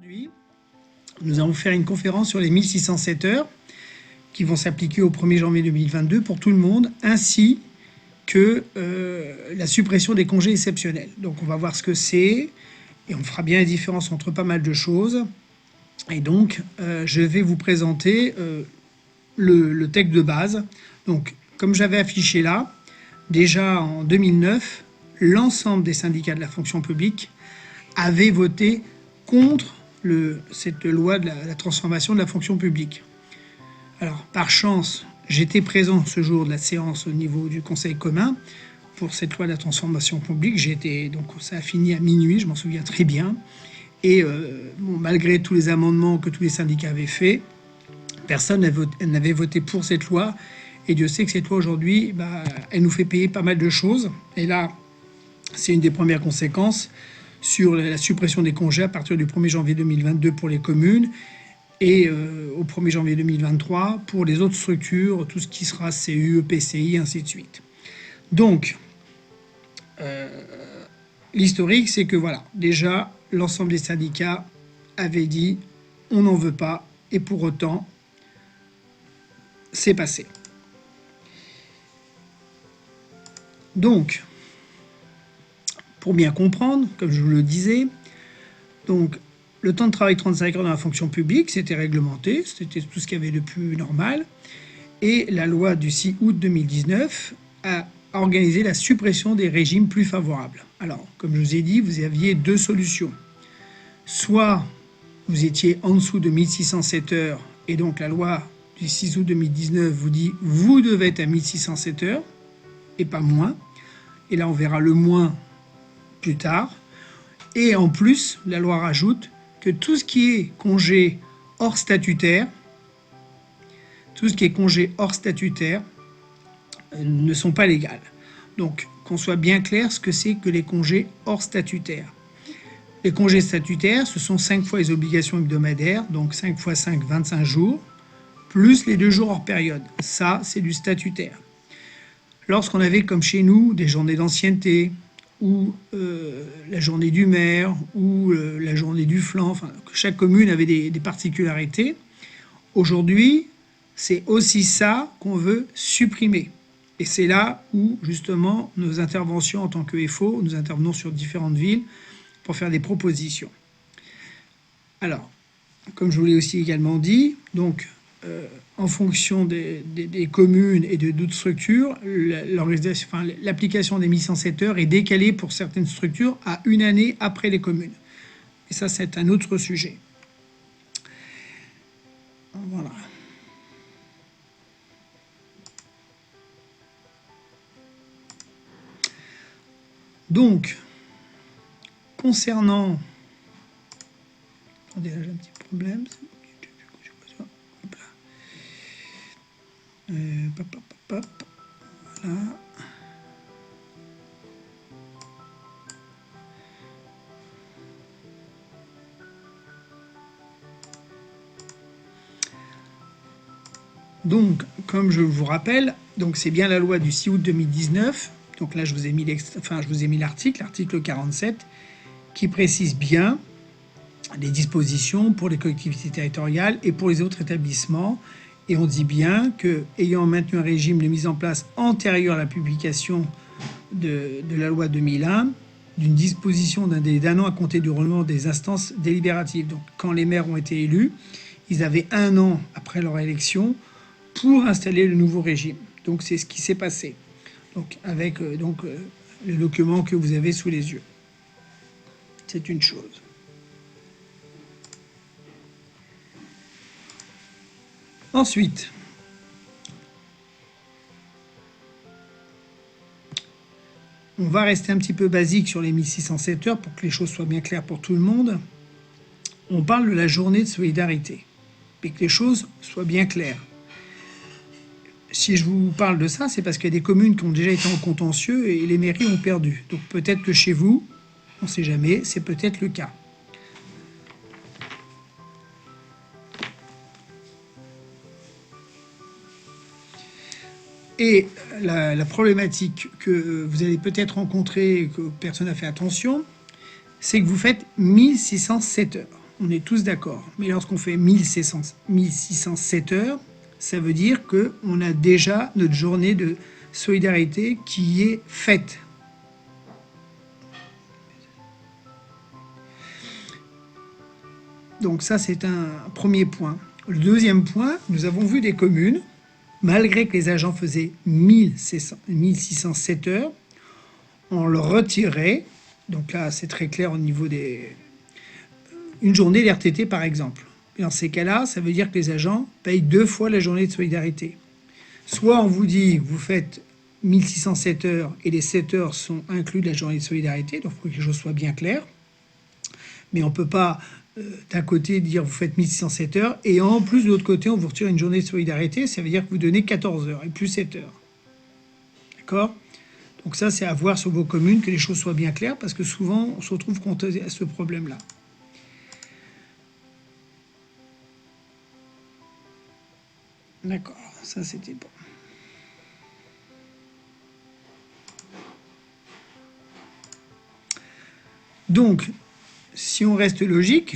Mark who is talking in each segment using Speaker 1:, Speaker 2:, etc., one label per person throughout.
Speaker 1: Aujourd'hui, nous allons faire une conférence sur les 1607 heures qui vont s'appliquer au 1er janvier 2022 pour tout le monde, ainsi que la suppression des congés exceptionnels. Donc on va voir ce que c'est et on fera bien la différence entre pas mal de choses. Et donc je vais vous présenter le texte de base. Donc comme j'avais affiché là, déjà en 2009, l'ensemble des syndicats de la fonction publique avaient voté contre cette loi de la transformation de la fonction publique. Alors, par chance, j'étais présent ce jour de la séance au niveau du Conseil commun pour cette loi de la transformation publique. Donc ça a fini à minuit, je m'en souviens très bien. Et bon, malgré tous les amendements que tous les syndicats avaient faits, personne n'avait voté pour cette loi. Et Dieu sait que cette loi aujourd'hui, elle nous fait payer pas mal de choses. Et là, c'est une des premières conséquences sur la suppression des congés à partir du 1er janvier 2022 pour les communes et au 1er janvier 2023 pour les autres structures, tout ce qui sera CU, PCI, ainsi de suite. Donc, l'historique, c'est que voilà, déjà, l'ensemble des syndicats avaient dit on n'en veut pas, et pour autant, c'est passé. Donc, pour bien comprendre, comme je vous le disais, donc le temps de travail 35 heures dans la fonction publique, c'était réglementé, c'était tout ce qu'il y avait de plus normal. Et la loi du 6 août 2019 a organisé la suppression des régimes plus favorables. Alors, comme je vous ai dit, vous aviez deux solutions. Soit vous étiez en dessous de 1607 heures, et donc la loi du 6 août 2019 vous dit vous devez être à 1607 heures, et pas moins. Et là, on verra le moins plus tard. Et en plus, la loi rajoute que tout ce qui est congé hors statutaire, ne sont pas légales. Donc, qu'on soit bien clair ce que c'est que les congés hors statutaires. Les congés statutaires, ce sont 5 fois les obligations hebdomadaires, donc 5 fois 5, 25 jours, plus les 2 jours hors période. Ça, c'est du statutaire. Lorsqu'on avait, comme chez nous, des journées d'ancienneté, ou la journée du maire, ou la journée du flanc, enfin, chaque commune avait des particularités. Aujourd'hui, c'est aussi ça qu'on veut supprimer. Et c'est là où, justement, nos interventions en tant que FO, nous intervenons sur différentes villes pour faire des propositions. Alors, comme je vous l'ai aussi également dit, donc, en fonction des communes et de d'autres structures, l'application des 1107 heures est décalée pour certaines structures à une année après les communes. Et ça, c'est un autre sujet. Voilà. Donc, concernant... Attendez, là j'ai un petit problème. Voilà. Donc, comme je vous rappelle, donc c'est bien la loi du 6 août 2019. Donc là, je vous ai mis l'article 47, qui précise bien les dispositions pour les collectivités territoriales et pour les autres établissements. Et on dit bien que, ayant maintenu un régime de mise en place antérieur à la publication de la loi 2001, d'une disposition d'un délai d'1 an à compter du renouvellement des instances délibératives. Donc, quand les maires ont été élus, ils avaient 1 an après leur élection pour installer le nouveau régime. Donc, c'est ce qui s'est passé. Donc, avec le document que vous avez sous les yeux. C'est une chose. Ensuite, on va rester un petit peu basique sur les 1607 heures pour que les choses soient bien claires pour tout le monde. On parle de la journée de solidarité, et que les choses soient bien claires. Si je vous parle de ça, c'est parce qu'il y a des communes qui ont déjà été en contentieux et les mairies ont perdu. Donc peut-être que chez vous, on ne sait jamais, c'est peut-être le cas. Et la problématique que vous allez peut-être rencontrer, que personne n'a fait attention, c'est que vous faites 1607 heures. on est tous d'accord. Mais lorsqu'on fait 1607 heures, ça veut dire qu'on a déjà notre journée de solidarité qui est faite. Donc ça, c'est un premier point. Le deuxième point, nous avons vu des communes, malgré que les agents faisaient 1607 heures, on leur retirait, donc là c'est très clair au niveau des... une journée d'RTT par exemple. Et dans ces cas-là, ça veut dire que les agents payent 2 fois la journée de solidarité. Soit on vous dit, vous faites 1607 heures et les 7 heures sont inclus de la journée de solidarité, donc il faut que les choses soient bien claires. Mais on ne peut pas d'un côté dire vous faites 1607 heures et en plus de l'autre côté on vous retire une journée de solidarité, ça veut dire que vous donnez 14 heures et plus 7 heures. D'accord? Donc ça c'est à voir sur vos communes, que les choses soient bien claires, parce que souvent on se retrouve confronté à ce problème-là. D'accord, ça c'était bon. Donc, si on reste logique,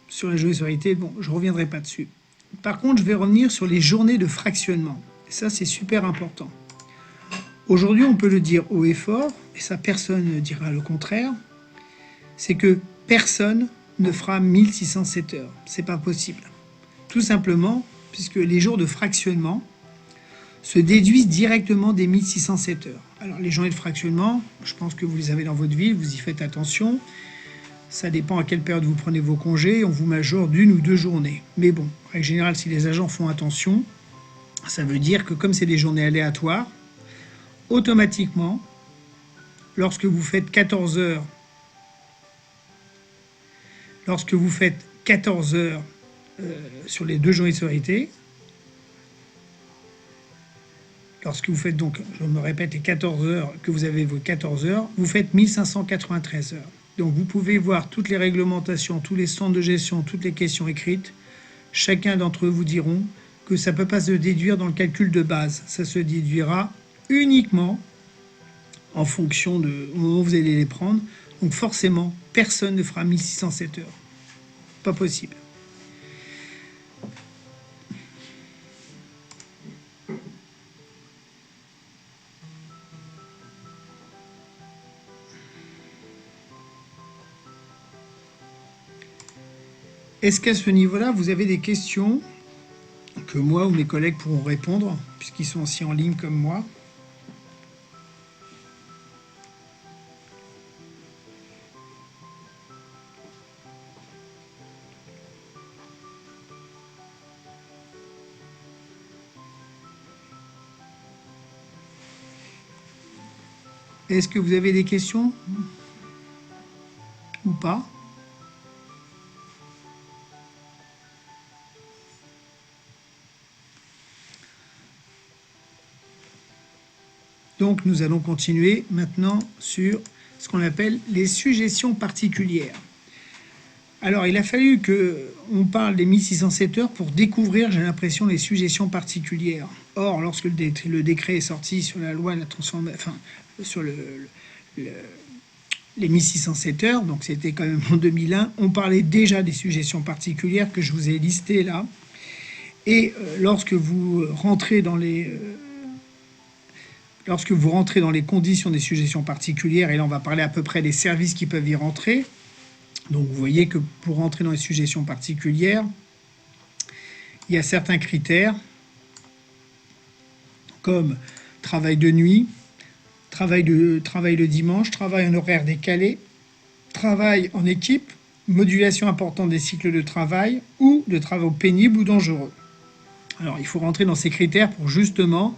Speaker 1: sur la journée de solidarité, bon, je ne reviendrai pas dessus. Par contre, je vais revenir sur les journées de fractionnement. Et ça, c'est super important. Aujourd'hui, on peut le dire haut et fort, et ça, personne ne dira le contraire, c'est que personne ne fera 1607 heures. C'est pas possible. Tout simplement, puisque les jours de fractionnement se déduisent directement des 1607 heures. Alors, les journées de fractionnement, je pense que vous les avez dans votre ville, vous y faites attention. Ça dépend à quelle période vous prenez vos congés, on vous majore d'1 ou 2 journées. Mais bon, en règle générale, si les agents font attention, ça veut dire que comme c'est des journées aléatoires, automatiquement, lorsque vous faites 14 heures, sur les 2 journées de solidarité, lorsque vous faites donc, je me répète, les 14 heures, que vous avez vos 14 heures, vous faites 1593 heures. Donc vous pouvez voir toutes les réglementations, tous les centres de gestion, toutes les questions écrites. Chacun d'entre eux vous diront que ça ne peut pas se déduire dans le calcul de base. Ça se déduira uniquement en fonction de au moment où vous allez les prendre. Donc forcément, personne ne fera 1607 heures. Pas possible. Est-ce qu'à ce niveau-là, vous avez des questions que moi ou mes collègues pourront répondre, puisqu'ils sont aussi en ligne comme moi? Est-ce que vous avez des questions ou pas? Donc nous allons continuer maintenant sur ce qu'on appelle les suggestions particulières. Alors il a fallu qu'on parle des 1607 heures pour découvrir, j'ai l'impression, les suggestions particulières. Or, lorsque le décret est sorti sur la loi de la transformation, enfin, sur les 1607 heures, donc c'était quand même en 2001, on parlait déjà des suggestions particulières que je vous ai listées là. Et lorsque vous rentrez dans les conditions des suggestions particulières, et là on va parler à peu près des services qui peuvent y rentrer, donc vous voyez que pour rentrer dans les suggestions particulières, il y a certains critères, comme travail de nuit, travail le dimanche, travail en horaire décalé, travail en équipe, modulation importante des cycles de travail ou de travaux pénibles ou dangereux. Alors il faut rentrer dans ces critères pour justement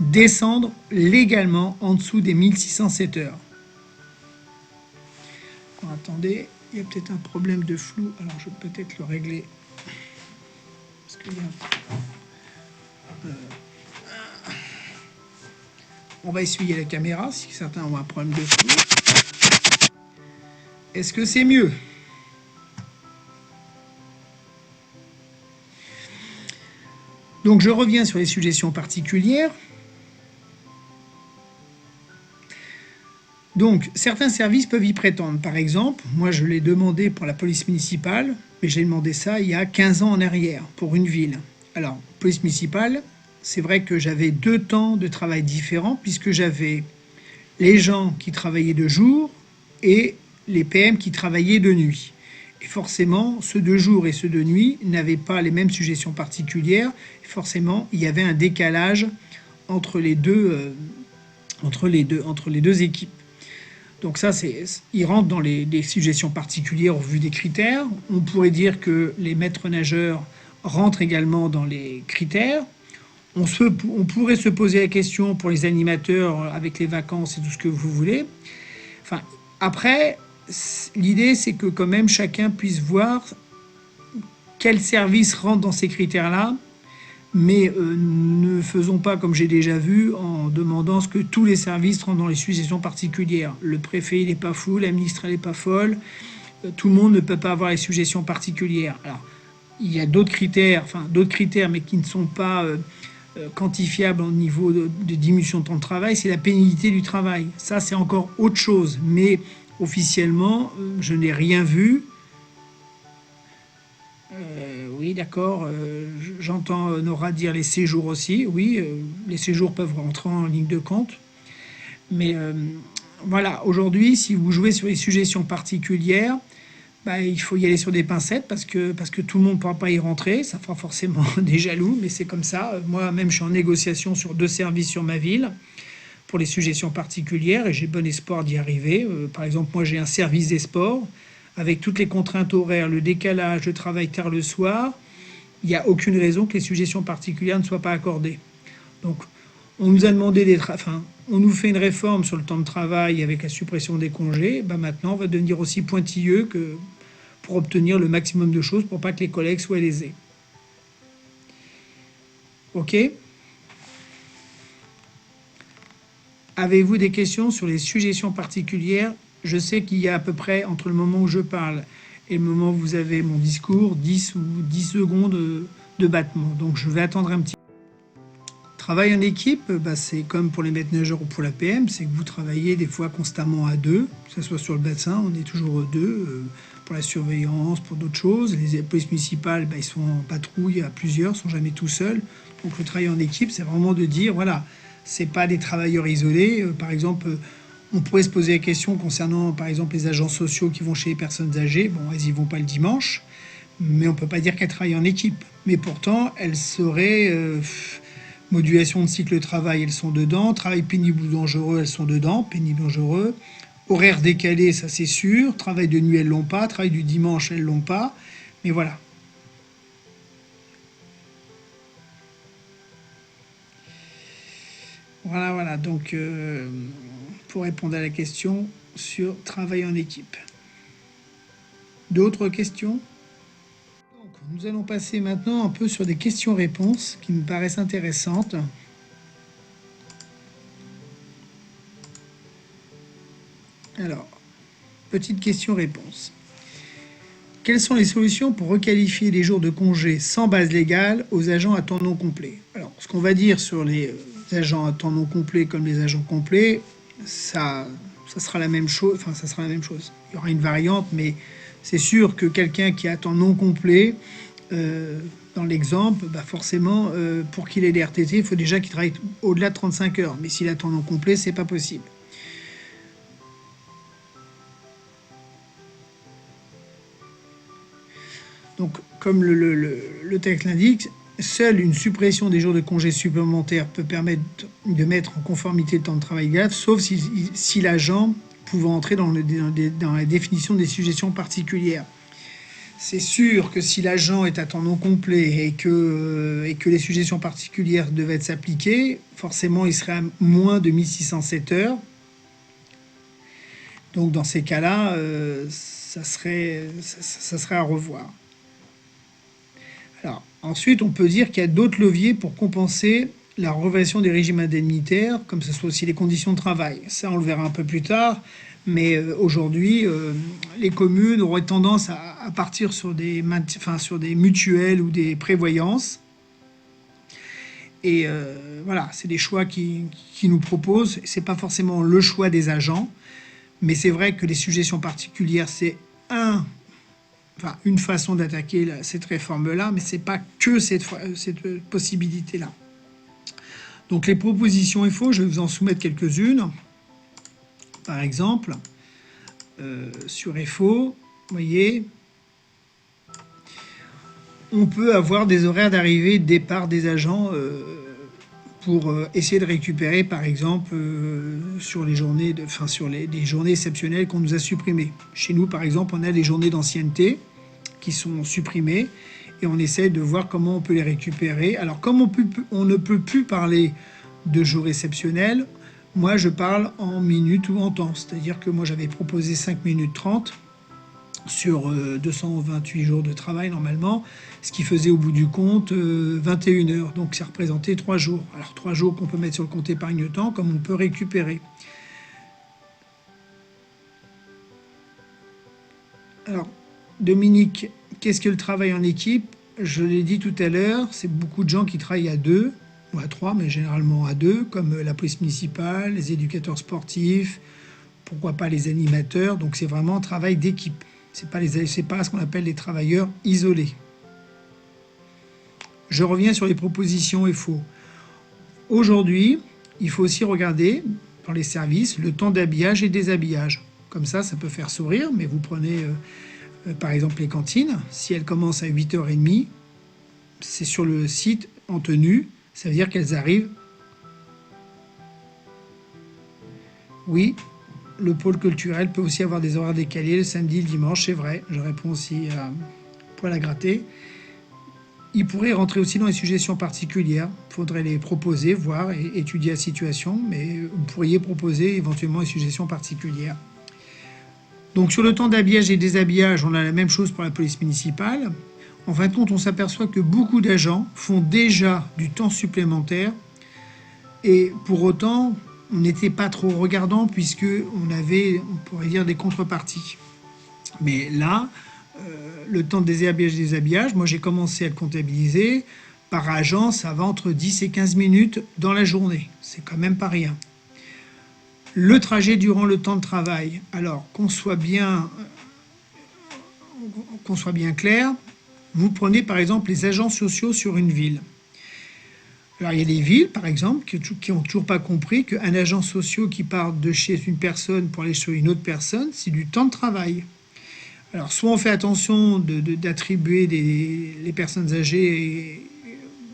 Speaker 1: descendre légalement en dessous des 1607 heures. Alors, attendez, il y a peut-être un problème de flou, alors je vais peut-être le régler. Parce que on va essuyer la caméra si certains ont un problème de flou. Est-ce que c'est mieux? Donc je reviens sur les suggestions particulières. Donc, certains services peuvent y prétendre. Par exemple, moi, je l'ai demandé pour la police municipale, mais j'ai demandé ça il y a 15 ans en arrière, pour une ville. Alors, police municipale, c'est vrai que j'avais 2 temps de travail différents, puisque j'avais les gens qui travaillaient de jour et les PM qui travaillaient de nuit. Et forcément, ceux de jour et ceux de nuit n'avaient pas les mêmes sujétions particulières. Et forcément, il y avait un décalage entre les deux, entre les deux équipes. Donc ça, il rentre dans des suggestions particulières au vu des critères. On pourrait dire que les maîtres nageurs rentrent également dans les critères. On pourrait se poser la question pour les animateurs avec les vacances et tout ce que vous voulez. Enfin, après, l'idée, c'est que quand même chacun puisse voir quel service rentre dans ces critères-là, mais ne faisons pas comme j'ai déjà vu en demandant ce que tous les services rentrent dans les suggestions particulières. Le préfet, il n'est pas fou, la ministre, elle n'est pas folle. Tout le monde ne peut pas avoir les suggestions particulières. Alors, il y a d'autres critères, mais qui ne sont pas quantifiable au niveau de diminution de temps de travail, c'est la pénibilité du travail. Ça, c'est encore autre chose. Mais officiellement, je n'ai rien vu. Oui, d'accord. J'entends Nora dire les séjours aussi. Oui, les séjours peuvent rentrer en ligne de compte. Mais voilà, aujourd'hui, si vous jouez sur les suggestions particulières, bah, il faut y aller sur des pincettes parce que tout le monde ne pourra pas y rentrer. Ça fera forcément des jaloux, mais c'est comme ça. Moi-même, je suis en négociation sur 2 services sur ma ville pour les suggestions particulières et j'ai bon espoir d'y arriver. Par exemple, moi, j'ai un service des sports avec toutes les contraintes horaires, le décalage, le travail tard le soir. Il n'y a aucune raison que les suggestions particulières ne soient pas accordées. Donc, on nous a demandé on nous fait une réforme sur le temps de travail avec la suppression des congés. Bah maintenant, on va devenir aussi pointilleux que pour obtenir le maximum de choses pour pas que les collègues soient lésés. Ok ? Avez-vous des questions sur les suggestions particulières? Je sais qu'il y a à peu près, entre le moment où je parle et le moment où vous avez mon discours, 10 ou 10 secondes de battement. Donc je vais attendre un petit peu. Travail en équipe, bah c'est comme pour les maîtres nageurs ou pour la PM, c'est que vous travaillez des fois constamment à deux, que ce soit sur le bassin, on est toujours deux, pour la surveillance, pour d'autres choses. Les polices municipales, bah, ils sont en patrouille à plusieurs, ils ne sont jamais tout seuls. Donc le travail en équipe, c'est vraiment de dire, voilà, c'est pas des travailleurs isolés. Par exemple, on pourrait se poser la question concernant, par exemple, les agents sociaux qui vont chez les personnes âgées. Bon, elles y vont pas le dimanche, mais on peut pas dire qu'elles travaillent en équipe. Mais pourtant, elles seraient... modulation de cycle de travail, elles sont dedans. Travail pénible ou dangereux, elles sont dedans. Pénible, dangereux. Horaire décalé, ça c'est sûr. Travail de nuit, elles l'ont pas. Travail du dimanche, elles l'ont pas. Mais voilà. Voilà. Donc, pour répondre à la question sur travail en équipe. D'autres questions ? Donc, nous allons passer maintenant un peu sur des questions-réponses qui me paraissent intéressantes. Alors, petite question-réponse. Quelles sont les solutions pour requalifier les jours de congé sans base légale aux agents à temps non complet? Alors, ce qu'on va dire sur les agents à temps non complet comme les agents complets, ça sera la même chose. Enfin, ça sera la même chose. Il y aura une variante, mais c'est sûr que quelqu'un qui a temps non complet, dans l'exemple, bah forcément, pour qu'il ait des RTT, il faut déjà qu'il travaille au-delà de 35 heures. Mais s'il a temps non complet, c'est pas possible. Donc, comme le texte l'indique, seule une suppression des jours de congé supplémentaires peut permettre de mettre en conformité le temps de travail grave, sauf si l'agent pouvant entrer dans la définition des suggestions particulières. C'est sûr que si l'agent est à temps non complet et que les suggestions particulières devaient s'appliquer, forcément, il serait à moins de 1607 heures. Donc, dans ces cas-là, ça serait à revoir. Alors, ensuite, on peut dire qu'il y a d'autres leviers pour compenser la rénovation des régimes indemnitaires, comme ce soit aussi les conditions de travail. Ça, on le verra un peu plus tard. Mais aujourd'hui, les communes auraient tendance à partir sur des mutuelles ou des prévoyances. Et voilà, c'est des choix qui nous proposent. Ce n'est pas forcément le choix des agents, Mais c'est vrai que les suggestions particulières, c'est une façon d'attaquer cette réforme-là, mais ce n'est pas que cette possibilité-là. Donc les propositions FO, je vais vous en soumettre quelques-unes. Par exemple, sur FO, vous voyez, on peut avoir des horaires d'arrivée et de départ des agents pour essayer de récupérer, par exemple, sur les journées, sur les journées exceptionnelles qu'on nous a supprimées. Chez nous, par exemple, on a les journées d'ancienneté qui sont supprimées et on essaie de voir comment on peut les récupérer. Alors, comme on ne peut plus parler de jours exceptionnels, moi, je parle en minutes ou en temps. C'est-à-dire que moi, j'avais proposé 5 minutes 30 sur 228 jours de travail normalement, ce qui faisait au bout du compte 21 heures. Donc ça représentait 3 jours. Alors 3 jours qu'on peut mettre sur le compte épargne-temps, comme on peut récupérer. Alors, Dominique, qu'est-ce que le travail en équipe? Je l'ai dit tout à l'heure, c'est beaucoup de gens qui travaillent à 2 ou à 3, mais généralement à 2, comme la police municipale, les éducateurs sportifs, pourquoi pas les animateurs. Donc c'est vraiment un travail d'équipe. C'est pas ce qu'on appelle les travailleurs isolés. Je reviens sur les propositions FO. Aujourd'hui, il faut aussi regarder dans les services le temps d'habillage et déshabillage. Comme ça peut faire sourire, mais vous prenez par exemple les cantines. Si elles commencent à 8h30, c'est sur le site en tenue. Ça veut dire qu'elles arrivent. Oui, le pôle culturel peut aussi avoir des horaires décalés le samedi, le dimanche, c'est vrai. Je réponds aussi à poil à gratter. Il pourrait rentrer aussi dans les suggestions particulières. Il faudrait les proposer, voir et étudier la situation, mais vous pourriez proposer éventuellement les suggestions particulières. Donc sur le temps d'habillage et déshabillage, on a la même chose pour la police municipale. En fin de compte, on s'aperçoit que beaucoup d'agents font déjà du temps supplémentaire et pour autant, on n'était pas trop regardant puisqu'on avait, on pourrait dire, des contreparties. Mais là, le temps de déshabillage et déshabillage, moi j'ai commencé à le comptabiliser. Par agent, ça va entre 10 et 15 minutes dans la journée. C'est quand même pas rien. Le trajet durant le temps de travail. Alors, qu'on soit bien clair, vous prenez par exemple les agents sociaux sur une ville. Alors il y a des villes, par exemple, qui n'ont toujours pas compris qu'un agent social qui part de chez une personne pour aller chez une autre personne, c'est du temps de travail. Alors soit on fait attention d'attribuer les personnes âgées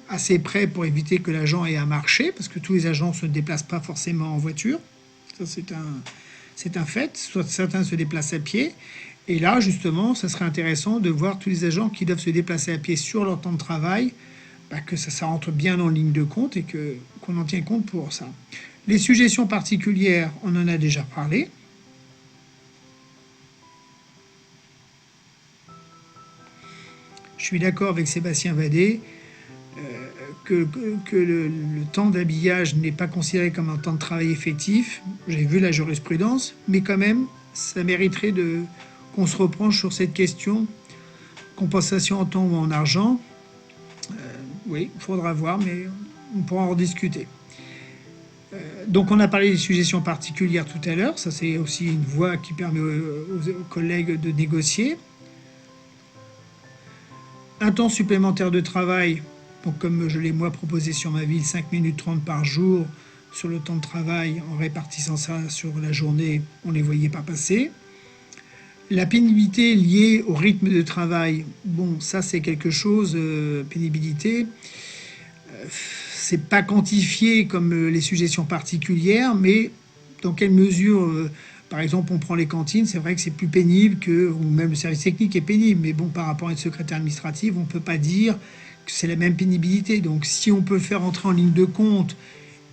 Speaker 1: assez près pour éviter que l'agent ait à marcher, parce que tous les agents ne se déplacent pas forcément en voiture. Ça c'est un fait. Soit certains se déplacent à pied. Et là, justement, ça serait intéressant de voir tous les agents qui doivent se déplacer à pied sur leur temps de travail, que ça rentre bien en ligne de compte et qu'on en tient compte pour ça. Les suggestions particulières, on en a déjà parlé. Je suis d'accord avec Sébastien Vadé que le temps d'habillage n'est pas considéré comme un temps de travail effectif. J'ai vu la jurisprudence, mais quand même, ça mériterait qu'on se repenche sur cette question, compensation en temps ou en argent. Oui, il faudra voir, mais on pourra en rediscuter. Donc on a parlé des suggestions particulières tout à l'heure. Ça, c'est aussi une voie qui permet aux collègues de négocier. Un temps supplémentaire de travail. Donc comme je l'ai moi proposé sur ma ville, 5 minutes 30 par jour sur le temps de travail, en répartissant ça sur la journée, on ne les voyait pas passer. La pénibilité liée au rythme de travail, bon, ça c'est quelque chose, pénibilité, c'est pas quantifié comme les suggestions particulières, mais dans quelle mesure, par exemple, on prend les cantines, c'est vrai que c'est plus pénible ou même le service technique est pénible, mais bon, par rapport à une secrétaire administrative, on ne peut pas dire que c'est la même pénibilité. Donc si on peut le faire entrer en ligne de compte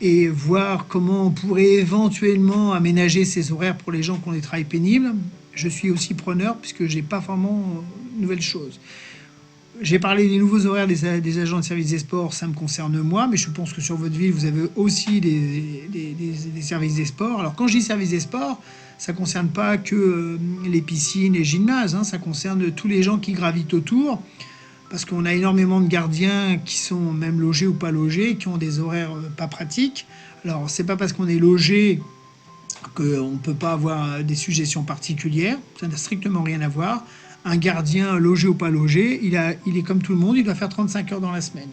Speaker 1: et voir comment on pourrait éventuellement aménager ces horaires pour les gens qui ont des travails pénibles, je suis aussi preneur puisque je n'ai pas vraiment de nouvelles choses. J'ai parlé des nouveaux horaires des agents de service des sports, ça me concerne moi, mais je pense que sur votre ville, vous avez aussi des services des sports. Alors quand je dis service des sports, ça ne concerne pas que les piscines et gymnases, hein, ça concerne tous les gens qui gravitent autour, parce qu'on a énormément de gardiens qui sont même logés ou pas logés, qui ont des horaires pas pratiques. Alors c'est pas parce qu'on est logé qu'on ne peut pas avoir des suggestions particulières, ça n'a strictement rien à voir. Un gardien, logé ou pas logé, il est comme tout le monde, il doit faire 35 heures dans la semaine.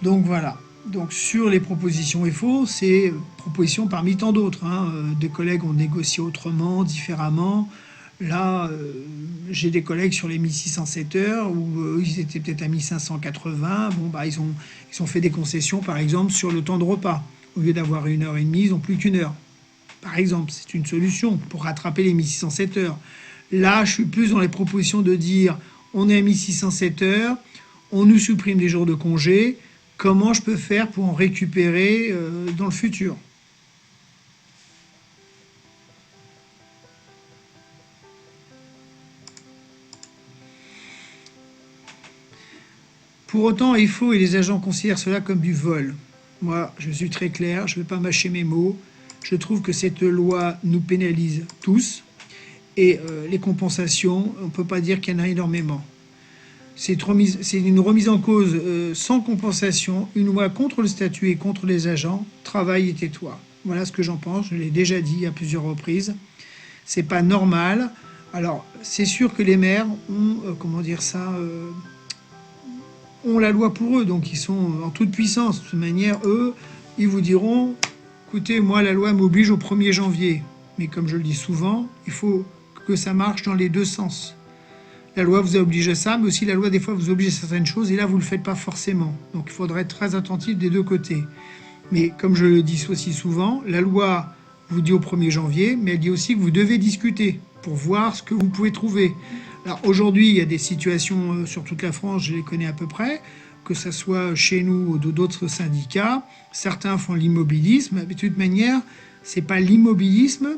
Speaker 1: Donc voilà. Donc sur les propositions FO, c'est propositions parmi tant d'autres. Des collègues ont négocié autrement, différemment. Là, j'ai des collègues sur les 1607 heures où ils étaient peut-être à 1580. Bon, bah, ils ont fait des concessions, par exemple, sur le temps de repas. Au lieu d'avoir 1h30, ils n'ont plus qu'1 heure. Par exemple, c'est une solution pour rattraper les 1607 heures. Là, je suis plus dans les propositions de dire on est à 1607 heures, on nous supprime des jours de congé, comment je peux faire pour en récupérer dans le futur? Pour autant, FO et les agents considèrent cela comme du vol. Moi, je suis très clair, je ne vais pas mâcher mes mots. Je trouve que cette loi nous pénalise tous. Et les compensations, on ne peut pas dire qu'il y en a énormément. C'est une remise en cause sans compensation, une loi contre le statut et contre les agents. Travail et tais-toi. Voilà ce que j'en pense, je l'ai déjà dit à plusieurs reprises. C'est pas normal. Alors, c'est sûr que les maires ont, ont la loi pour eux, donc ils sont en toute puissance. De toute manière, eux, ils vous diront, écoutez, moi, la loi m'oblige au 1er janvier. Mais comme je le dis souvent, il faut que ça marche dans les deux sens. La loi vous oblige à ça, mais aussi la loi, des fois, vous oblige à certaines choses, et là, vous ne le faites pas forcément. Donc, il faudrait être très attentif des deux côtés. Mais comme je le dis aussi souvent, la loi vous dit au 1er janvier, mais elle dit aussi que vous devez discuter pour voir ce que vous pouvez trouver. Alors aujourd'hui, il y a des situations sur toute la France, je les connais à peu près, que ce soit chez nous ou d'autres syndicats. Certains font l'immobilisme, mais de toute manière, c'est pas l'immobilisme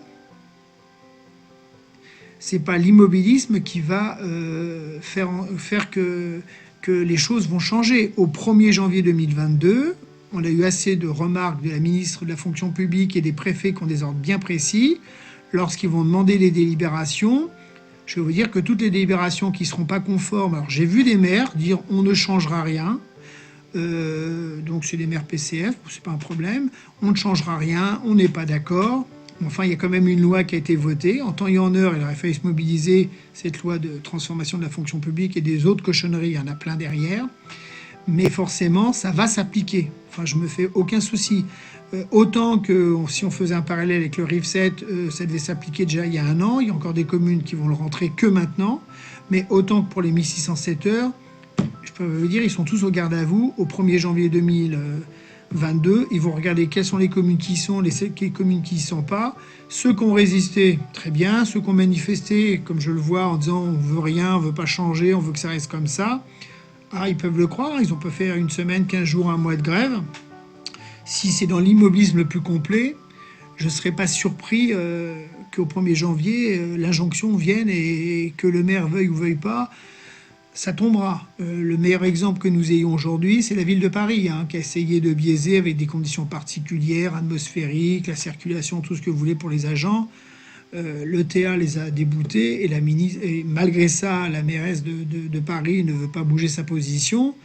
Speaker 1: qui va faire que les choses vont changer. Au 1er janvier 2022, on a eu assez de remarques de la ministre de la fonction publique et des préfets qui ont des ordres bien précis. Lorsqu'ils vont demander les délibérations, je vais vous dire que toutes les délibérations qui ne seront pas conformes, alors j'ai vu des maires dire on ne changera rien, donc c'est des maires PCF, c'est pas un problème, on ne changera rien, on n'est pas d'accord. Enfin, il y a quand même une loi qui a été votée. En temps et en heure, il aurait fallu se mobiliser, cette loi de transformation de la fonction publique, et des autres cochonneries, il y en a plein derrière. Mais forcément, ça va s'appliquer. Enfin, je me fais aucun souci. Autant que si on faisait un parallèle avec le RIV7, ça devait s'appliquer déjà il y a 1 an. Il y a encore des communes qui vont le rentrer que maintenant. Mais autant que pour les 1607 heures, je peux vous dire, ils sont tous au garde à vous. Au 1er janvier 2022, ils vont regarder quelles sont les communes qui y sont, les communes qui y sont pas. Ceux qui ont résisté, très bien. Ceux qui ont manifesté, comme je le vois, en disant on veut rien, on veut pas changer, on veut que ça reste comme ça. Ah, ils peuvent le croire, ils ont pu faire une semaine, 15 jours, 1 mois de grève. Si c'est dans l'immobilisme le plus complet, je ne serais pas surpris qu'au 1er janvier, l'injonction vienne et que le maire veuille ou veuille pas, ça tombera. Le meilleur exemple que nous ayons aujourd'hui, c'est la ville de Paris, qui a essayé de biaiser avec des conditions particulières, atmosphériques, la circulation, tout ce que vous voulez pour les agents. L'ETA les a déboutés et malgré ça, la mairesse de Paris ne veut pas bouger sa position.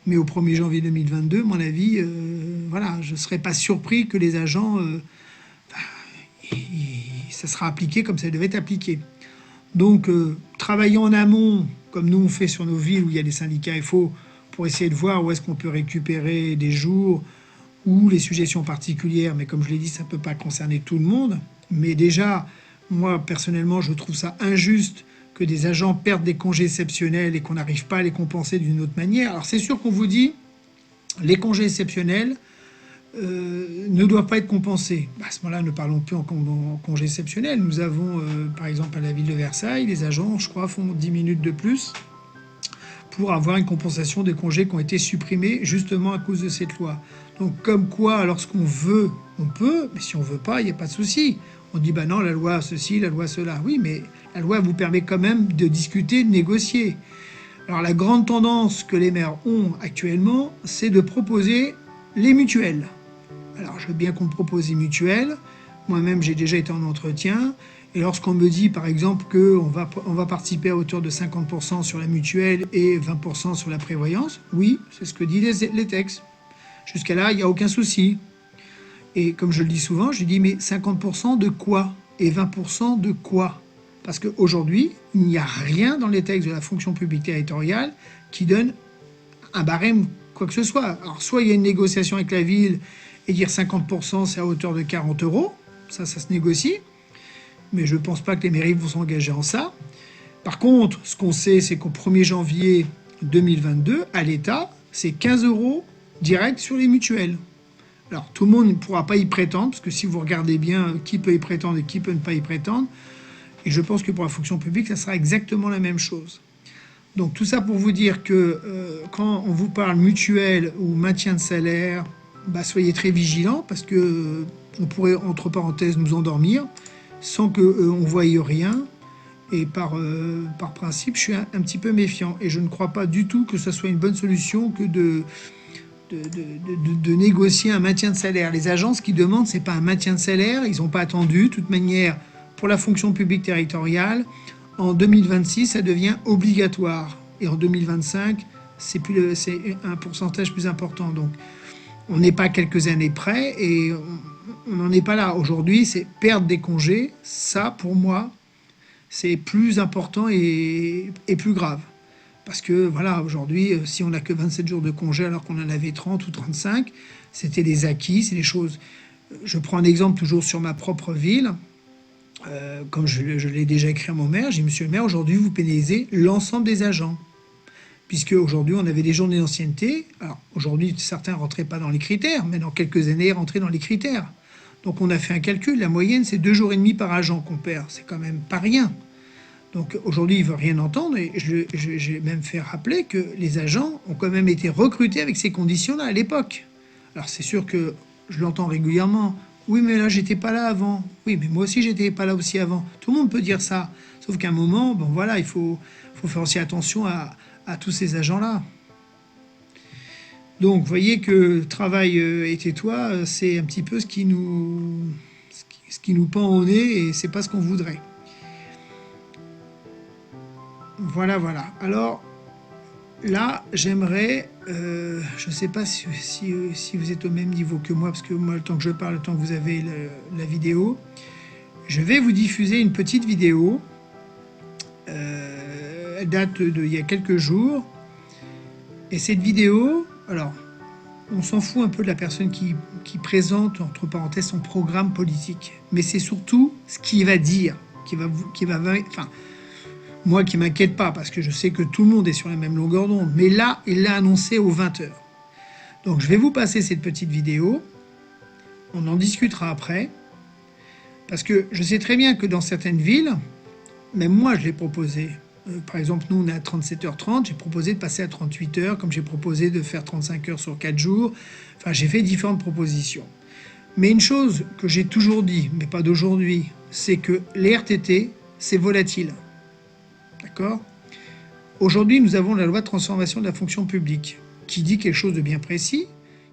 Speaker 1: Mais au 1er janvier 2022, à mon avis, je ne serais pas surpris que les agents, ça sera appliqué comme ça devait être appliqué. Donc, travaillons en amont, comme nous on fait sur nos villes où il y a des syndicats FO, pour essayer de voir où est-ce qu'on peut récupérer des jours ou les suggestions particulières. Mais comme je l'ai dit, ça ne peut pas concerner tout le monde. Mais déjà, moi, personnellement, je trouve ça injuste que des agents perdent des congés exceptionnels et qu'on n'arrive pas à les compenser d'une autre manière. Alors c'est sûr qu'on vous dit, les congés exceptionnels ne doivent pas être compensés. À ce moment-là, ne parlons plus en congés exceptionnels. Nous avons, par exemple, à la ville de Versailles, les agents, je crois, font 10 minutes de plus pour avoir une compensation des congés qui ont été supprimés justement à cause de cette loi. Donc comme quoi, lorsqu'on veut, on peut, mais si on veut pas, il n'y a pas de souci. On dit, non, la loi ceci, la loi cela. Oui, mais la loi vous permet quand même de discuter, de négocier. Alors la grande tendance que les maires ont actuellement, c'est de proposer les mutuelles. Alors je veux bien qu'on me propose les mutuelles. Moi-même, j'ai déjà été en entretien. Et lorsqu'on me dit, par exemple, qu'on va participer à hauteur de 50% sur la mutuelle et 20% sur la prévoyance, oui, c'est ce que disent les textes. Jusqu'à là, il n'y a aucun souci. Et comme je le dis souvent, je lui dis, mais 50% de quoi? Et 20% de quoi? Parce qu'aujourd'hui, il n'y a rien dans les textes de la fonction publique territoriale qui donne un barème, quoi que ce soit. Alors, soit il y a une négociation avec la ville et dire 50%, c'est à hauteur de 40 euros. Ça se négocie. Mais je ne pense pas que les mairies vont s'engager en ça. Par contre, ce qu'on sait, c'est qu'au 1er janvier 2022, à l'État, c'est 15 euros direct sur les mutuelles. Alors, tout le monde ne pourra pas y prétendre, parce que si vous regardez bien qui peut y prétendre et qui peut ne pas y prétendre, et je pense que pour la fonction publique, ça sera exactement la même chose. Donc, tout ça pour vous dire que quand on vous parle mutuelle ou maintien de salaire, bah, soyez très vigilants, parce que on pourrait, entre parenthèses, nous endormir sans qu'on ne voie rien. Et par principe, je suis un petit peu méfiant. Et je ne crois pas du tout que ce soit une bonne solution que de négocier un maintien de salaire. Les agences qui demandent, ce n'est pas un maintien de salaire, ils n'ont pas attendu. De toute manière, pour la fonction publique territoriale, en 2026, ça devient obligatoire. Et en 2025, c'est un pourcentage plus important. Donc, on n'est pas quelques années près et on n'en est pas là. Aujourd'hui, c'est perdre des congés. Ça, pour moi, c'est plus important et plus grave. Parce que, voilà, aujourd'hui, si on n'a que 27 jours de congé alors qu'on en avait 30 ou 35, c'était des acquis, c'est des choses... Je prends un exemple toujours sur ma propre ville. Comme je l'ai déjà écrit à mon maire, j'ai dit, monsieur le maire, aujourd'hui, vous pénalisez l'ensemble des agents. Puisque aujourd'hui, on avait des journées d'ancienneté. Alors, aujourd'hui, certains ne rentraient pas dans les critères, mais dans quelques années, ils rentraient dans les critères. Donc, on a fait un calcul. La moyenne, c'est 2 jours et demi par agent qu'on perd. C'est quand même pas rien. Donc aujourd'hui, il ne veut rien entendre et j'ai même fait rappeler que les agents ont quand même été recrutés avec ces conditions-là à l'époque. Alors c'est sûr que je l'entends régulièrement. Oui, mais là, j'étais pas là avant. Oui, mais moi aussi, j'étais pas là aussi avant. Tout le monde peut dire ça. Sauf qu'à un moment, bon voilà, il faut faire aussi attention à tous ces agents-là. Donc, vous voyez que travail et tais-toi, c'est un petit peu ce qui nous pend au nez et c'est pas ce qu'on voudrait. Voilà, voilà. Alors, là, j'aimerais, je ne sais pas si vous êtes au même niveau que moi, parce que moi, le temps que je parle, le temps que vous avez la vidéo, je vais vous diffuser une petite vidéo. Elle date d'il y a quelques jours. Et cette vidéo, alors, on s'en fout un peu de la personne qui présente, entre parenthèses, son programme politique. Mais c'est surtout ce qu'il va dire, enfin, moi qui ne m'inquiète pas, parce que je sais que tout le monde est sur la même longueur d'onde. Mais là, il l'a annoncé aux 20h. Donc, je vais vous passer cette petite vidéo. On en discutera après. Parce que je sais très bien que dans certaines villes, même moi, je l'ai proposé. Par exemple, nous, on est à 37h30. J'ai proposé de passer à 38h, comme j'ai proposé de faire 35 heures sur 4 jours. Enfin, j'ai fait différentes propositions. Mais une chose que j'ai toujours dit, mais pas d'aujourd'hui, c'est que les RTT, c'est volatile. D'accord ? Aujourd'hui, nous avons la loi de transformation de la fonction publique qui dit quelque chose de bien précis,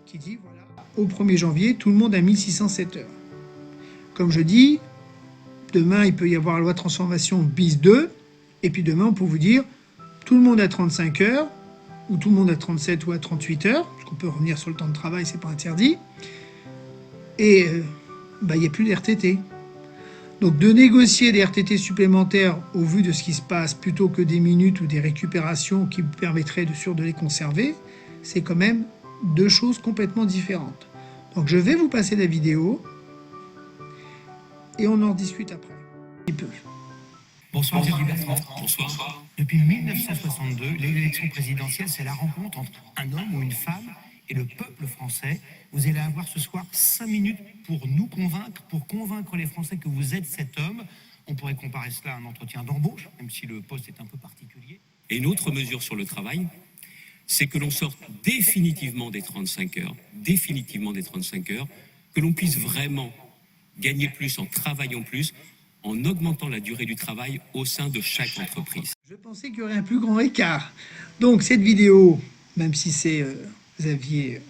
Speaker 1: qui dit, voilà, au 1er janvier, tout le monde a 1607 heures. Comme je dis, demain, il peut y avoir la loi de transformation bis 2, et puis demain, on peut vous dire, tout le monde a 35 heures, ou tout le monde a 37 ou à 38 heures, parce qu'on peut revenir sur le temps de travail, c'est pas interdit, et il n'y a plus d'RTT. Donc de négocier des RTT supplémentaires au vu de ce qui se passe, plutôt que des minutes ou des récupérations qui permettraient de les conserver, c'est quand même deux choses complètement différentes. Donc je vais vous passer la vidéo, et on en discute après. Un petit peu.
Speaker 2: Bonsoir, Thierry Bertrand. Bonsoir. Depuis 1962, l'élection présidentielle, c'est la rencontre entre un homme ou une femme et le peuple français. Vous allez avoir ce soir 5 minutes pour nous convaincre, pour convaincre les Français que vous êtes cet homme. On pourrait comparer cela à un entretien d'embauche, même si le poste est un peu particulier.
Speaker 3: Et une autre mesure sur le travail, c'est que l'on sorte définitivement des 35 heures, que l'on puisse vraiment gagner plus en travaillant plus, en augmentant la durée du travail au sein de chaque entreprise.
Speaker 1: Je pensais qu'il y aurait un plus grand écart. Donc cette vidéo, même si c'est Xavier,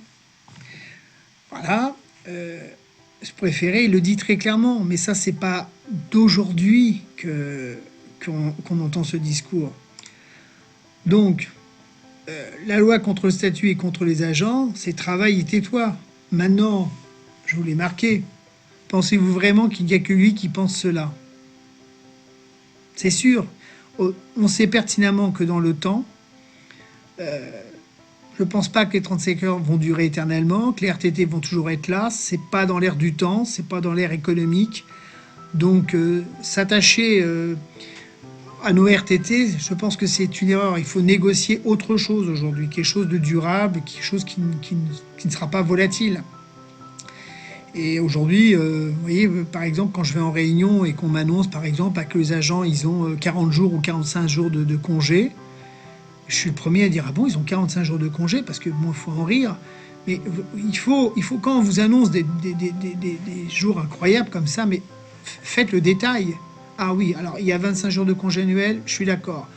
Speaker 1: voilà, je préférais, il le dit très clairement, mais ça c'est pas d'aujourd'hui qu'on entend ce discours. Donc, la loi contre le statut et contre les agents, c'est travail et tais-toi. Maintenant, Je vous l'ai marqué. Pensez-vous vraiment qu'il n'y a que lui qui pense cela? C'est sûr. On sait pertinemment que dans le temps, je ne pense pas que les 35 heures vont durer éternellement, que les RTT vont toujours être là. C'est pas dans l'air du temps, c'est pas dans l'air économique. Donc, s'attacher à nos RTT, je pense que c'est une erreur. Il faut négocier autre chose aujourd'hui, quelque chose de durable, quelque chose qui ne sera pas volatile. Et aujourd'hui, vous voyez, par exemple, quand je vais en réunion et qu'on m'annonce, par exemple, que les agents, ils ont 40 jours ou 45 jours de congé, je suis le premier à dire, ah bon, ils ont 45 jours de congé, parce que bon, il faut en rire. Mais il faut quand on vous annonce des jours incroyables comme ça, mais faites le détail. Ah oui, alors il y a 25 jours de congé annuel, je suis d'accord.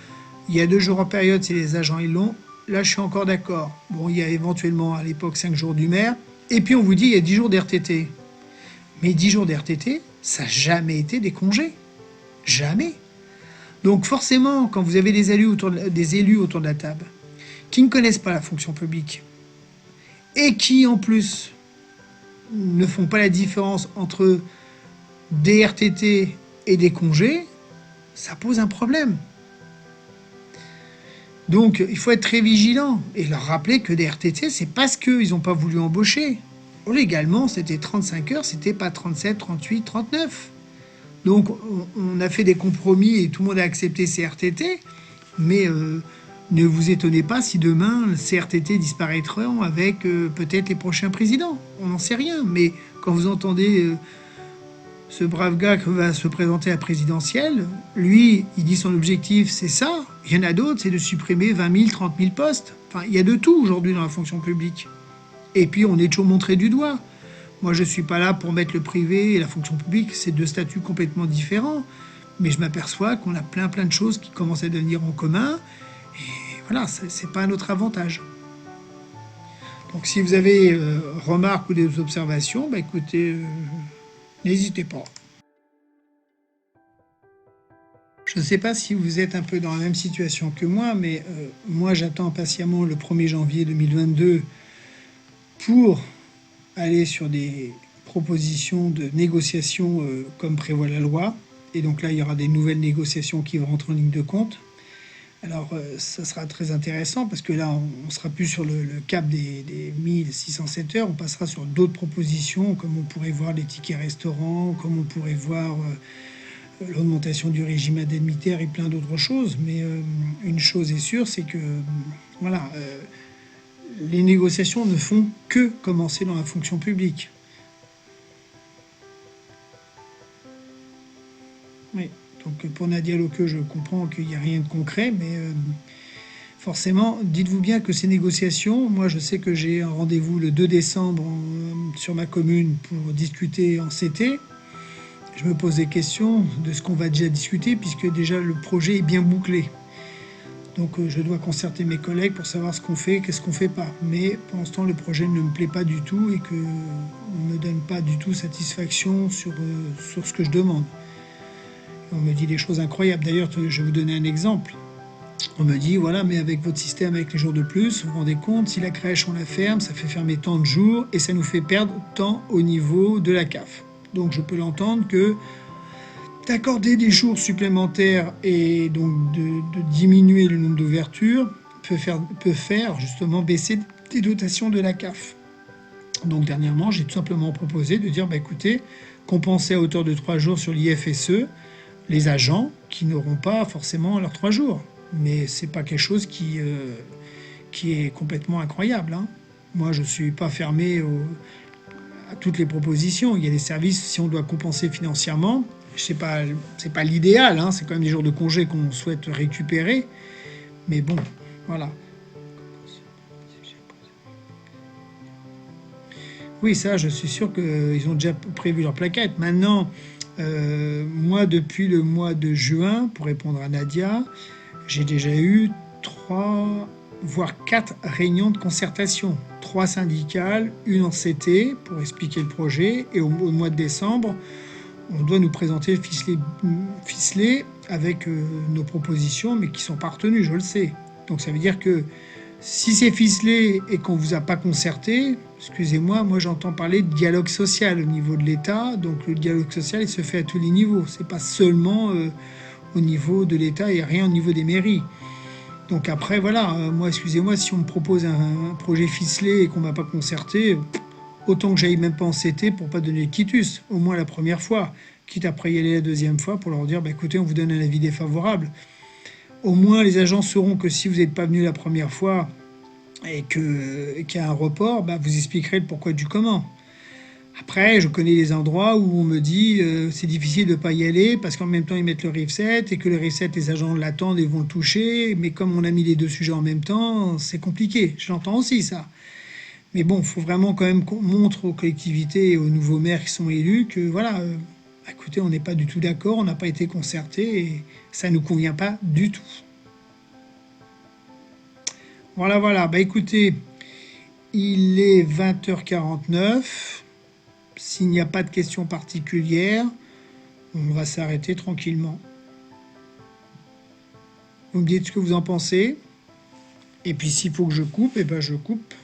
Speaker 1: Il y a 2 jours en période si les agents ils l'ont, là je suis encore d'accord. Bon, il y a éventuellement à l'époque 5 jours du maire, et puis on vous dit il y a 10 jours d'RTT. Mais 10 jours d'RTT, ça n'a jamais été des congés. Jamais. Donc forcément, quand vous avez des élus autour de la table qui ne connaissent pas la fonction publique et qui en plus ne font pas la différence entre des RTT et des congés, ça pose un problème. Donc il faut être très vigilant et leur rappeler que des RTT, c'est parce qu'ils n'ont pas voulu embaucher. Légalement, c'était 35 heures, c'était pas 37, 38, 39. Donc on a fait des compromis et tout le monde a accepté ces RTT, mais ne vous étonnez pas si demain ces RTT disparaîtront avec peut-être les prochains présidents. On n'en sait rien, mais quand vous entendez ce brave gars qui va se présenter à la présidentielle, lui, il dit son objectif, c'est ça. Il y en a d'autres, c'est de supprimer 20 000, 30 000 postes. Enfin, il y a de tout aujourd'hui dans la fonction publique. Et puis, on est toujours montré du doigt. Moi, je ne suis pas là pour mettre le privé et la fonction publique. C'est 2 statuts complètement différents. Mais je m'aperçois qu'on a plein de choses qui commencent à devenir en commun. Et voilà, ce n'est pas à notre avantage. Donc, si vous avez remarques ou des observations, bah, écoutez, n'hésitez pas. Je ne sais pas si vous êtes un peu dans la même situation que moi, mais moi, j'attends patiemment le 1er janvier 2022 pour aller sur des propositions de négociation comme prévoit la loi. Et donc là, il y aura des nouvelles négociations qui vont rentrer en ligne de compte. Alors, ça sera très intéressant parce que là, on ne sera plus sur le cap des 1607 heures. On passera sur d'autres propositions, comme on pourrait voir les tickets restaurants, comme on pourrait voir l'augmentation du régime indemnitaire et plein d'autres choses. Mais une chose est sûre, c'est que voilà, les négociations ne font que commencer dans la fonction publique. Oui, donc pour Nadia Loque, je comprends qu'il n'y a rien de concret, mais forcément, dites-vous bien que ces négociations, moi je sais que j'ai un rendez-vous le 2 décembre sur ma commune pour discuter en CT. Je me pose des questions de ce qu'on va déjà discuter, puisque déjà le projet est bien bouclé. Donc je dois concerter mes collègues pour savoir ce qu'on fait, qu'est-ce qu'on fait pas. Mais pour l'instant, le projet ne me plaît pas du tout et qu'on ne me donne pas du tout satisfaction sur ce que je demande. On me dit des choses incroyables. D'ailleurs, je vais vous donner un exemple. On me dit, voilà, mais avec votre système, avec les jours de plus, vous vous rendez compte, si la crèche, on la ferme, ça fait fermer tant de jours et ça nous fait perdre tant au niveau de la CAF. Donc je peux l'entendre que d'accorder des jours supplémentaires et donc de diminuer le nombre d'ouvertures peut faire justement baisser des dotations de la CAF. Donc dernièrement, j'ai tout simplement proposé de dire, bah, écoutez, compenser à hauteur de 3 jours sur l'IFSE les agents qui n'auront pas forcément leurs 3 jours. Mais c'est pas quelque chose qui est complètement incroyable, hein. Moi, je suis pas fermé à toutes les propositions. Il y a des services, si on doit compenser financièrement, c'est pas l'idéal, hein. C'est quand même des jours de congé qu'on souhaite récupérer. Mais bon, voilà. Oui, ça, je suis sûr qu'ils ont déjà prévu leur plaquette. Maintenant, moi, depuis le mois de juin, pour répondre à Nadia, j'ai déjà eu 3, voire 4 réunions de concertation. 3 syndicales, une en CT pour expliquer le projet. Et au mois de décembre, on doit nous présenter ficelé avec nos propositions, mais qui sont pas retenues, je le sais. Donc ça veut dire que si c'est ficelé et qu'on ne vous a pas concerté, Excusez-moi, moi j'entends parler de dialogue social au niveau de l'État, donc le dialogue social il se fait à tous les niveaux, c'est pas seulement au niveau de l'État et rien au niveau des mairies. Donc après voilà, moi excusez-moi, si on me propose un projet ficelé et qu'on m'a pas concerté, autant que j'aille même pas en CT pour pas donner le quitus, au moins la première fois, quitte après y aller la deuxième fois pour leur dire bah écoutez on vous donne un avis défavorable. Au moins les agents sauront que si vous n'êtes pas venu la première fois et qu'il y a un report, bah, vous expliquerez le pourquoi du comment. Après, je connais des endroits où on me dit c'est difficile de ne pas y aller parce qu'en même temps ils mettent le reset et que le reset les agents l'attendent et vont le toucher, mais comme on a mis les deux sujets en même temps, c'est compliqué. J'entends aussi ça. Mais bon, il faut vraiment quand même qu'on montre aux collectivités et aux nouveaux maires qui sont élus que voilà, écoutez, on n'est pas du tout d'accord, on n'a pas été concerté et ça ne nous convient pas du tout. Voilà, voilà. Bah écoutez, il est 20h49. S'il n'y a pas de questions particulières, on va s'arrêter tranquillement. Vous me dites ce que vous en pensez. Et puis s'il faut que je coupe, eh ben je coupe.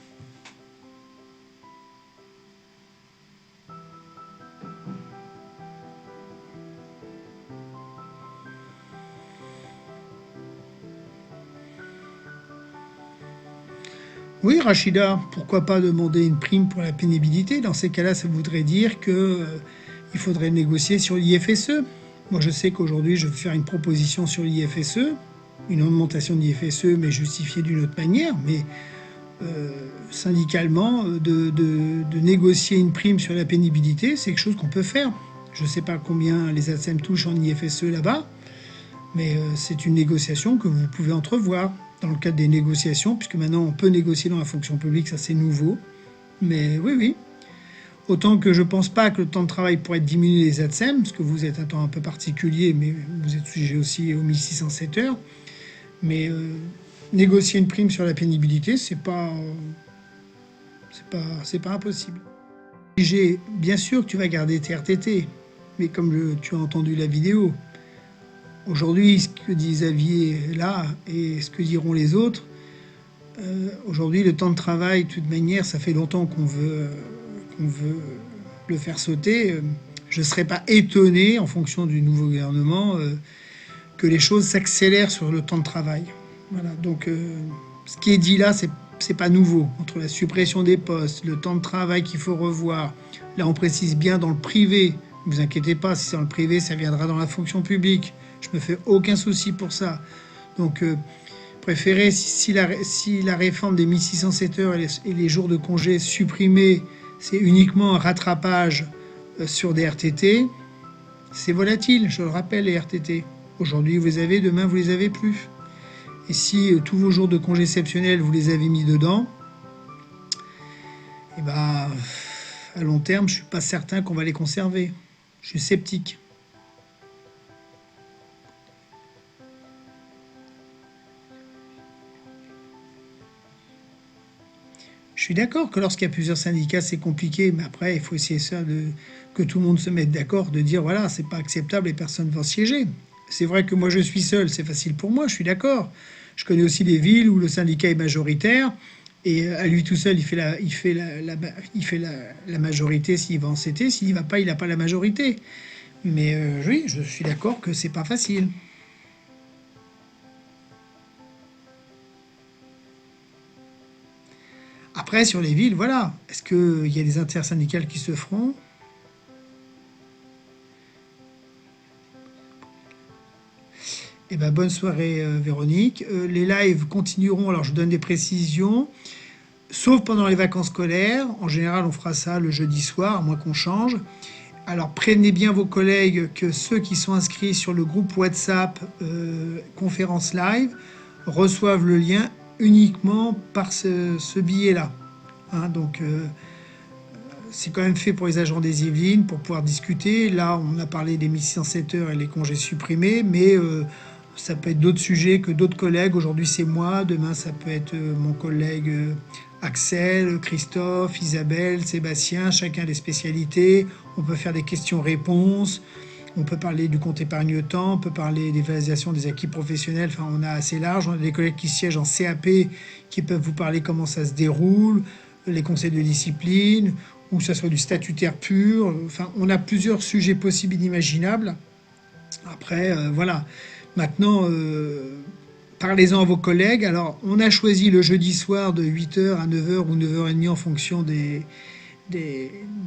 Speaker 1: Oui, Rachida, pourquoi pas demander une prime pour la pénibilité? Dans ces cas-là, ça voudrait dire que il faudrait négocier sur l'IFSE. Moi, je sais qu'aujourd'hui, je vais faire une proposition sur l'IFSE, une augmentation de l'IFSE, mais justifiée d'une autre manière. Mais syndicalement, de négocier une prime sur la pénibilité, c'est quelque chose qu'on peut faire. Je ne sais pas combien les ATSEM touchent en IFSE là-bas, mais c'est une négociation que vous pouvez entrevoir dans le cadre des négociations, puisque maintenant on peut négocier dans la fonction publique, ça c'est nouveau. Mais oui, oui. Autant que je ne pense pas que le temps de travail pourrait être diminué les ATSEM, parce que vous êtes un temps un peu particulier, mais vous êtes sujet aussi aux 1607 heures. Mais négocier une prime sur la pénibilité, c'est pas impossible. Bien sûr que tu vas garder tes RTT, mais comme tu as entendu la vidéo, aujourd'hui, ce que dit Xavier là et ce que diront les autres, aujourd'hui, le temps de travail, de toute manière, ça fait longtemps qu'on veut le faire sauter. Je ne serais pas étonné, en fonction du nouveau gouvernement, que les choses s'accélèrent sur le temps de travail. Voilà, donc ce qui est dit là, c'est pas nouveau. Entre la suppression des postes, le temps de travail qu'il faut revoir, là on précise bien dans le privé, ne vous inquiétez pas, si c'est dans le privé, ça viendra dans la fonction publique. Je me fais aucun souci pour ça. Donc préférez, si la réforme des 1607 heures et les jours de congé supprimés, c'est uniquement un rattrapage sur des RTT, c'est volatile, je le rappelle, les RTT. Aujourd'hui, vous les avez, demain, vous les avez plus. Et si tous vos jours de congé exceptionnels, vous les avez mis dedans, eh ben, à long terme, je ne suis pas certain qu'on va les conserver. Je suis sceptique. Je suis d'accord que lorsqu'il y a plusieurs syndicats, c'est compliqué, mais après, il faut essayer ça que tout le monde se mette d'accord, de dire voilà, c'est pas acceptable et personne ne va siéger. C'est vrai que moi je suis seul, c'est facile pour moi, je suis d'accord. Je connais aussi des villes où le syndicat est majoritaire et à lui tout seul, il fait la majorité s'il va en CT, s'il n'y va pas, il n'a pas la majorité. Mais oui, je suis d'accord que c'est pas facile. Après, sur les villes, voilà. Est-ce qu'il y a des intersyndicales qui se feront? Eh ben, bonne soirée, Véronique. Les lives continueront, alors je donne des précisions, sauf pendant les vacances scolaires. En général, on fera ça le jeudi soir, à moins qu'on change. Alors, prévenez bien vos collègues que ceux qui sont inscrits sur le groupe WhatsApp conférence live reçoivent le lien uniquement par ce billet-là. Hein, donc, c'est quand même fait pour les agents des Yvelines, pour pouvoir discuter. Là, on a parlé des 1607 heures et les congés supprimés, mais ça peut être d'autres sujets que d'autres collègues. Aujourd'hui, c'est moi. Demain, ça peut être mon collègue Axel, Christophe, Isabelle, Sébastien, chacun des spécialités. On peut faire des questions-réponses. On peut parler du compte épargne-temps, on peut parler des valorisations des acquis professionnels. Enfin, on a assez large. On a des collègues qui siègent en CAP qui peuvent vous parler comment ça se déroule. les conseils de discipline, ou que ce soit du statutaire pur. Enfin, on a plusieurs sujets possibles et inimaginables. Après, voilà. Maintenant, parlez-en à vos collègues. Alors, on a choisi le jeudi soir de 8h à 9h ou 9h30 en fonction des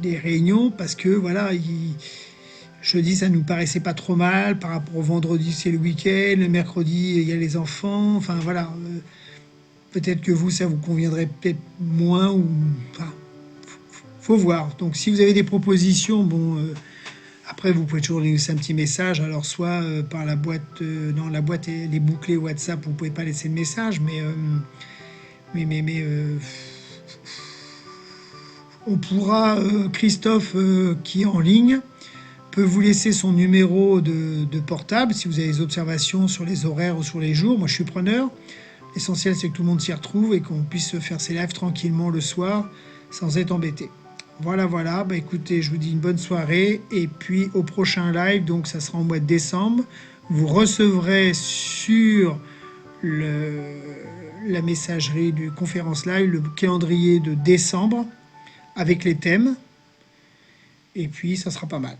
Speaker 1: réunions, parce que, voilà, jeudi, ça nous paraissait pas trop mal. Par rapport au vendredi, c'est le week-end. Le mercredi, il y a les enfants. Enfin, voilà. Peut-être que vous, ça vous conviendrait peut-être moins. Ou, enfin, faut voir. Donc, si vous avez des propositions, bon... après, vous pouvez toujours laisser un petit message. Alors, soit par la boîte... non, la boîte est bouclée WhatsApp, vous pouvez pas laisser de message. Mais on pourra... Christophe, qui est en ligne, peut vous laisser son numéro de portable si vous avez des observations sur les horaires ou sur les jours. Moi, je suis preneur. L'essentiel, c'est que tout le monde s'y retrouve et qu'on puisse faire ses lives tranquillement le soir sans être embêté. Voilà, voilà. Bah, écoutez, je vous dis une bonne soirée. Et puis, au prochain live, donc ça sera en mois de décembre, vous recevrez sur la messagerie du conférence live le calendrier de décembre avec les thèmes. Et puis, ça sera pas mal.